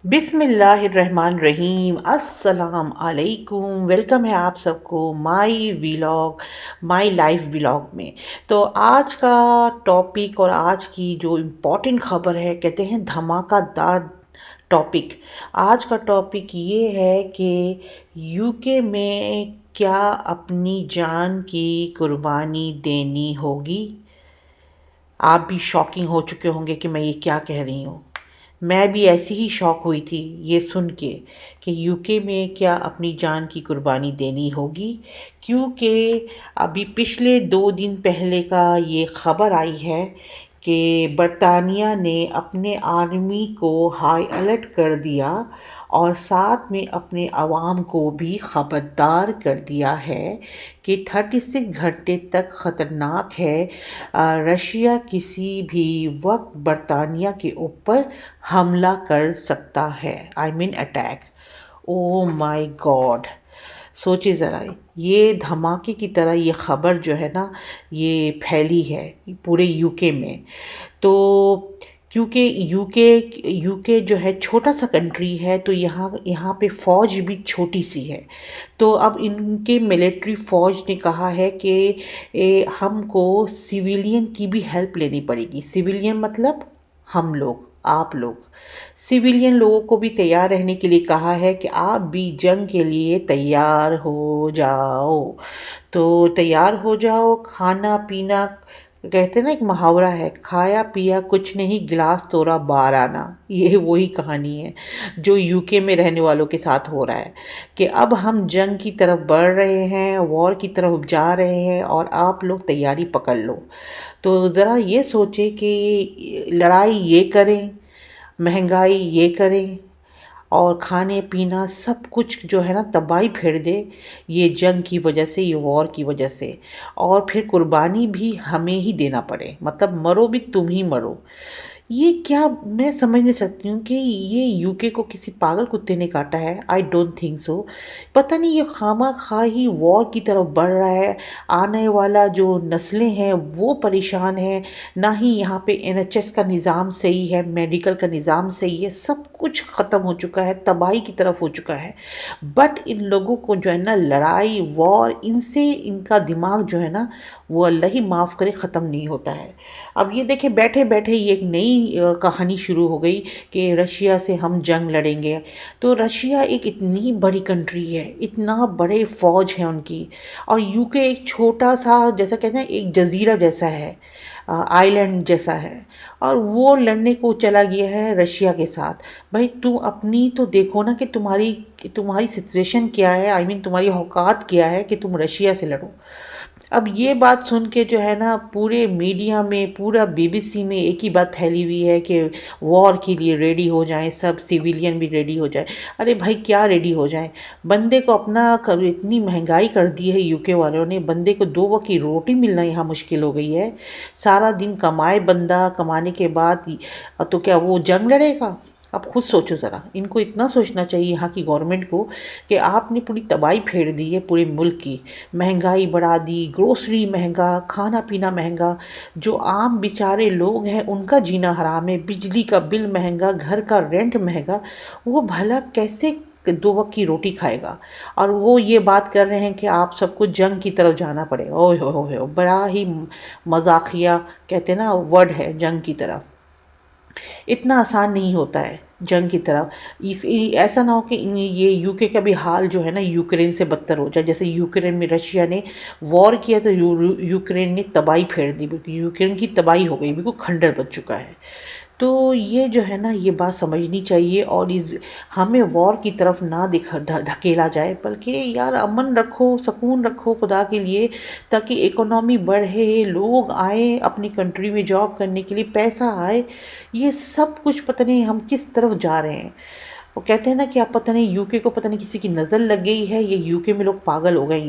बिस्मिल्लाहिर्रहमानिर्रहीम। अस्सलाम वालेकुम। वेलकम है आप सबको माई व्लॉग, माई लाइफ व्लॉग में। तो आज का टॉपिक और आज की जो इम्पोर्टेंट खबर है, कहते हैं धमाकेदार टॉपिक। आज का टॉपिक ये है कि यूके में क्या अपनी जान की कुर्बानी देनी होगी। आप भी शॉकिंग हो चुके होंगे कि मैं ये क्या कह रही हूँ। मैं भी ऐसी ही शॉक हुई थी ये सुन के कि यूके में क्या अपनी जान की कुर्बानी देनी होगी, क्योंकि अभी पिछले 2 दिन पहले का ये ख़बर आई है कि बरतानिया ने अपने आर्मी को हाई अलर्ट कर दिया और साथ में अपने अवाम को भी ख़बरदार कर दिया है कि 36 घंटे तक ख़तरनाक है। रशिया किसी भी वक्त बरतानिया के ऊपर हमला कर सकता है, I mean attack. Oh my God, सोचिए ज़रा, ये धमाके की तरह ये ख़बर जो है ना, ये फैली है पूरे यूके में। तो क्योंकि यूके यूके जो है छोटा सा कंट्री है, तो यहाँ यहाँ पे फ़ौज भी छोटी सी है। तो अब इनके मिलिट्री फ़ौज ने कहा है कि हमको सिविलियन की भी हेल्प लेनी पड़ेगी। सिविलियन मतलब हम लोग, आप लोग। सिविलियन लोगों को भी तैयार रहने के लिए कहा है कि आप भी जंग के लिए तैयार हो जाओ। तो तैयार हो जाओ, खाना पीना, कहते हैं ना, एक मुहावरा है, खाया पिया कुछ नहीं, गिलास तोड़ा बार आना। ये वही कहानी है जो यूके में रहने वालों के साथ हो रहा है कि अब हम जंग की तरफ बढ़ रहे हैं, वॉर की तरफ जा रहे हैं और आप लोग तैयारी पकड़ लो। तो ज़रा ये सोचें कि लड़ाई ये करें, महंगाई ये करें और खाने पीना सब कुछ जो है ना तबाही फेर दे, ये जंग की वजह से, ये वॉर की वजह से। और फिर कुर्बानी भी हमें ही देना पड़े, मतलब मरो भी तुम ही मरो। ये क्या, मैं समझ नहीं सकती हूँ कि ये यूके को किसी पागल कुत्ते ने काटा है। I don't think so. पता नहीं ये खामा खा ही वॉर की तरफ बढ़ रहा है। आने वाला जो नस्लें हैं वो परेशान हैं। ना ही यहाँ पे एनएचएस का निज़ाम सही है, मेडिकल का निज़ाम सही है, सब कुछ ख़त्म हो चुका है, तबाही की तरफ हो चुका है। बट इन लोगों को जो है ना लड़ाई वॉर, इनसे इनका दिमाग जो है ना वो अल्लाह ही माफ़ करे ख़त्म नहीं होता है। अब ये देखें, बैठे बैठे ये एक नई कहानी शुरू हो गई कि रशिया से हम जंग लड़ेंगे। तो रशिया एक इतनी बड़ी कंट्री है, इतना बड़े फ़ौज है उनकी, और यूके एक छोटा सा, जैसा कहते हैं, एक जजीरा जैसा है, आइलैंड जैसा है, और वो लड़ने को चला गया है रशिया के साथ। भाई तुम अपनी तो देखो ना कि तुम्हारी सिचुएशन क्या है, आई मीन तुम्हारी औकात क्या है कि तुम रशिया से लड़ो। अब ये बात सुन के जो है ना पूरे मीडिया में, पूरा बीबीसी में एक ही बात फैली हुई है कि वॉर के लिए रेडी हो जाएं, सब सिविलियन भी रेडी हो जाए। अरे भाई क्या रेडी हो जाएं, बंदे को अपना इतनी महंगाई कर दी है यूके वालों ने, बंदे को 2 वक्त की रोटी मिलना यहाँ मुश्किल हो गई है। सारा दिन कमाए बंदा, कमाने के बाद तो क्या वो जंग लड़ेगा। आप खुद सोचो ज़रा, इनको इतना सोचना चाहिए यहाँ की गवर्नमेंट को कि आपने पूरी तबाही फेर दी है पूरे मुल्क की। महंगाई बढ़ा दी, ग्रोसरी महंगा, खाना पीना महंगा, जो आम बेचारे लोग हैं उनका जीना हराम है, बिजली का बिल महंगा, घर का रेंट महंगा। वो भला कैसे 2 वक्त की रोटी खाएगा। और वो ये बात कर रहे हैं कि आप सबको जंग की तरफ जाना पड़ेगा। ओह हो, बड़ा ही मजाकिया, कहते हैं ना, वर्ड है जंग की तरफ। इतना आसान नहीं होता है जंग की तरफ। ऐसा ना हो कि ये यूके का भी हाल जो है ना यूक्रेन से बदतर हो जाए। जैसे यूक्रेन में रशिया ने वॉर किया तो यूक्रेन ने तबाही फेर दी, बिल्कुल यूक्रेन की तबाही हो गई, बिल्कुल खंडर बच चुका है। तो ये जो है ना ये बात समझनी चाहिए, और इस हमें वॉर की तरफ ना ढकेला जाए, बल्कि यार अमन रखो, सुकून रखो खुदा के लिए, ताकि इकोनॉमी बढ़े, लोग आए अपनी कंट्री में जॉब करने के लिए, पैसा आए। ये सब कुछ पता नहीं हम किस तरफ जा रहे हैं। वो कहते हैं ना कि आप पता नहीं यूके को पता नहीं किसी की नज़र लग गई है, ये यूके में लोग पागल हो गए।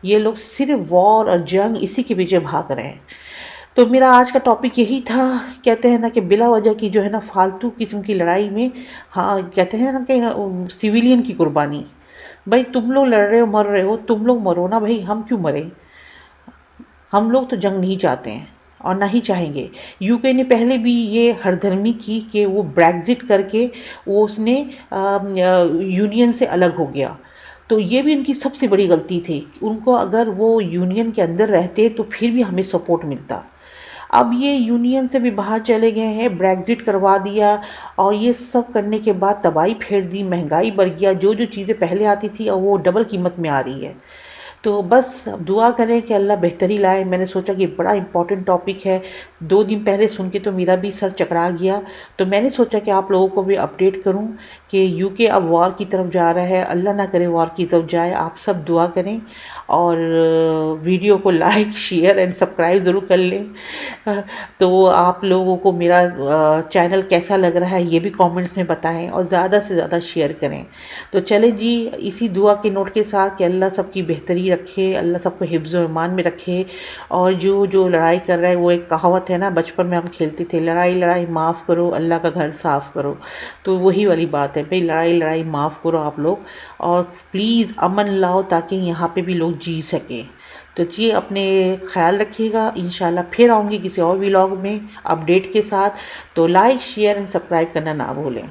ये लोग सिर्फ वॉर और जंग इसी के पीछे भाग रहे हैं। तो मेरा आज का टॉपिक यही था। कहते हैं ना कि बिला वजह की जो है ना फालतू किस्म की लड़ाई में, हाँ कहते हैं ना कि सिविलियन की कुर्बानी। भाई तुम लोग लड़ रहे हो, मर रहे हो, तुम लोग मरो ना भाई, हम क्यों मरें। हम लोग तो जंग नहीं चाहते हैं, اور نہ ہی چاہیں گے۔ یو کے نے پہلے بھی یہ ہردرمی کی کہ وہ بریگزٹ کر کے وہ اس نے یونین سے الگ ہو گیا، تو یہ بھی ان کی سب سے بڑی غلطی تھی۔ ان کو اگر وہ یونین کے اندر رہتے تو پھر بھی ہمیں سپورٹ ملتا۔ اب یہ یونین سے بھی باہر چلے گئے ہیں، بریگزٹ کروا دیا، اور یہ سب کرنے کے بعد تباہی پھیر دی، مہنگائی بڑھ گیا، جو جو چیزیں پہلے آتی تھی اب وہ ڈبل قیمت میں آ رہی ہے۔ تو بس اب دعا کریں کہ اللہ بہتری لائے۔ میں نے سوچا کہ بڑا امپورٹنٹ ٹاپک ہے، 2 دن پہلے سن کے تو میرا بھی سر چکرا گیا، تو میں نے سوچا کہ آپ لوگوں کو بھی اپڈیٹ کروں کہ یو کے اب وار کی طرف جا رہا ہے۔ اللہ نہ کرے وار کی طرف جائے، آپ سب دعا کریں، اور ویڈیو کو لائک شیئر اینڈ سبسکرائب ضرور کر لیں۔ تو آپ لوگوں کو میرا چینل کیسا لگ رہا ہے یہ بھی کامنٹس میں بتائیں، اور زیادہ سے زیادہ شیئر کریں۔ تو چلیں جی، اسی دعا کے نوٹ کے ساتھ کہ اللہ سب کی بہتری رکھے، اللہ سب کو حفظ و ایمان میں رکھے، اور جو لڑائی کر رہا ہے، وہ ایک کہاوت ہے نا، بچپن میں ہم کھیلتے تھے، لڑائی لڑائی معاف کرو اللہ کا گھر صاف کرو، تو وہی والی بات ہے بھئی، لڑائی لڑائی معاف کرو آپ لوگ، اور پلیز امن لاؤ تاکہ یہاں پہ بھی لوگ جی سکیں۔ تو جی اپنے خیال رکھیے گا، انشاءاللہ پھر آؤں گی کسی اور ویلاگ میں اپڈیٹ کے ساتھ، تو لائک شیئر اینڈ سبسکرائب کرنا نہ بھولیں۔